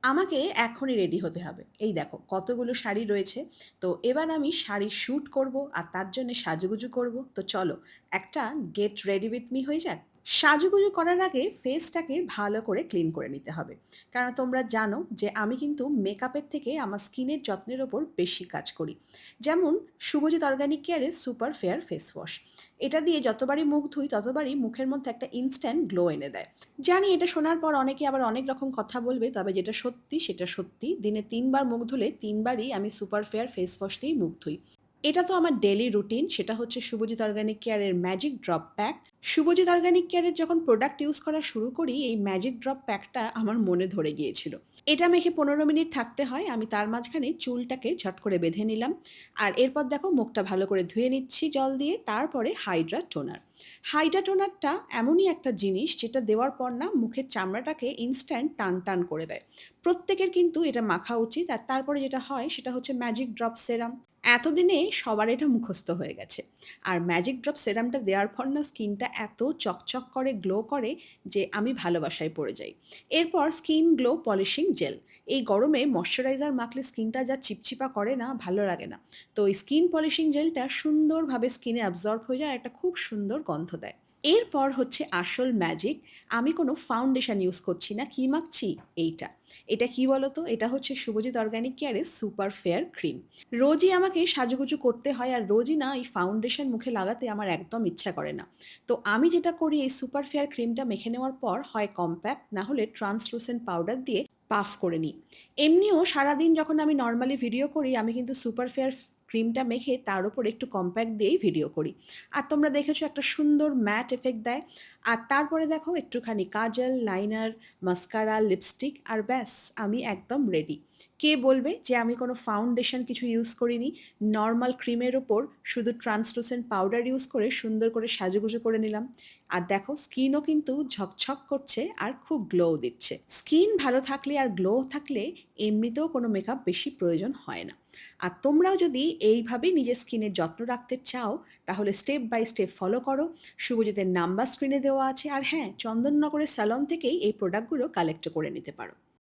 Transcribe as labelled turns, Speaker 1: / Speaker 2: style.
Speaker 1: আমাকে এখনই রেডি হতে হবে। এই দেখো কতগুলো শাড়ি রয়েছে। তো এবার আমি শাড়ির শ্যুট করব আর তার জন্যে সাজুগুজু করব। তো চলো একটা গেট রেডি উইথ মি হয়ে যাক। সাজুগুজু করার আগে ফেসটাকে ভালো করে ক্লিন করে নিতে হবে। কারণ তোমরা জানো যে আমি কিন্তু মেকআপের থেকে আমার স্কিনের যত্নের ওপর বেশি কাজ করি। যেমন শুভজিৎ অর্গানিক কেয়ারের সুপার ফেয়ার ফেস ওয়াশ। এটা দিয়ে যতবারই মুখ ধুই ততবারই মুখের মধ্যে একটা ইনস্ট্যান্ট গ্লো এনে দেয়। জানি এটা শোনার পর অনেকে আবার অনেক রকম কথা বলবে, তবে যেটা সত্যি সেটা সত্যি। দিনে ৩ বার মুখ ধুলে ৩ বারই আমি সুপার ফেয়ার ফেস ওয়াশ দিয়েই মুখ ধুই। এটা তো আমার ডেইলি রুটিন, সেটা হচ্ছে শুভজিৎ অর্গানিক কেয়ারের magic drop pack. Shuvojit organic কেয়ারের যখন প্রোডাক্ট ইউজ করা শুরু করি, এই ম্যাজিক ড্রপ প্যাকটা আমার মনে ধরে গিয়েছিল। এটা মেখে ১৫ মিনিট থাকতে হয়, আমি তার মাঝখানে চুলটাকে ঝট করে বেঁধে নিলাম। আর এরপর দেখো মুখটা ভালো করে ধুয়ে নিচ্ছি জল দিয়ে, তারপরে হাইড্রা টোনার। হাইড্রা টোনারটা এমনই একটা জিনিস যেটা দেওয়ার পর না মুখের চামড়াটাকে ইনস্ট্যান্ট টান টান করে দেয়। প্রত্যেকের কিন্তু এটা মাখা উচিত। আর তারপরে যেটা হয় সেটা হচ্ছে ম্যাজিক ড্রপ সেরাম। এতদিনে সবার এটা মুখস্থ হয়ে গেছে। আর ম্যাজিক ড্রপ সেরামটা দেওয়ার পর না স্কিনটা এত চকচক করে, গ্লো করে যে আমি ভালোবাসায় পড়ে যাই। এরপর স্কিন গ্লো পলিশিং জেল। এই গরমে ময়শ্চারাইজার মাখলে স্কিনটা যা চিপচিপা করে না, ভালো লাগে না। তো এই স্কিন পলিশিং জেলটা সুন্দরভাবে স্কিনে অ্যাবজর্ব হয়ে যায় আর একটা খুব সুন্দর গন্ধ দেয়। এরপর হচ্ছে আসল ম্যাজিক। আমি কোনো ফাউন্ডেশন ইউজ করছি না। কি মাখছি? এইটা। এটা কি বলো তো? এটা হচ্ছে শুভজিৎ অর্গানিক কেয়ারের সুপার ফেয়ার ক্রিম। রোজই আমাকে সাজুগুজু করতে হয় আর রোজই না এই ফাউন্ডেশন মুখে লাগাতে আমার একদম ইচ্ছা করে না। তো আমি যেটা করি, এই সুপার ফেয়ার ক্রিমটা মেখে নেওয়ার পর হয় কম্প্যাক্ট না হলে ট্রান্সলুসেন্ট পাউডার দিয়ে পাফ করে নিই। এমনিও সারাদিন যখন আমি নর্মালি ভিডিও করি আমি কিন্তু সুপার ফেয়ার ক্রিমটা মেখে তার উপর একটু কম্প্যাক্ট দিয়েই ভিডিও করি। আর তোমরা দেখেছো একটা সুন্দর ম্যাট এফেক্ট দেয়। আর তারপরে দেখো একটুখানি কাজল, লাইনার, মাস্কারা, লিপস্টিক আর ব্যাস আমি একদম রেডি। কে বলবে যে আমি কোনো ফাউন্ডেশন কিছু ইউজ করিনি? নর্মাল ক্রিমের ওপর শুধু ট্রান্সলুসেন্ট পাউডার ইউজ করে সুন্দর করে সাজুগুজু করে নিলাম। আর দেখো স্কিনও কিন্তু ঝকঝক করছে আর খুব গ্লো দিচ্ছে। স্কিন ভালো থাকলে আর গ্লো থাকলে এমনিতেও কোনো মেকআপ বেশি প্রয়োজন হয় না। আর তোমরাও যদি এইভাবেই নিজের স্কিনের যত্ন রাখতে চাও তাহলে স্টেপ বাই স্টেপ ফলো করো। শুভজিতের নাম্বার স্ক্রিনে দেওয়া আছে। আর হ্যাঁ, চন্দননগরের স্যালন থেকেই এই প্রোডাক্টগুলো কালেক্ট করে নিতে পারো।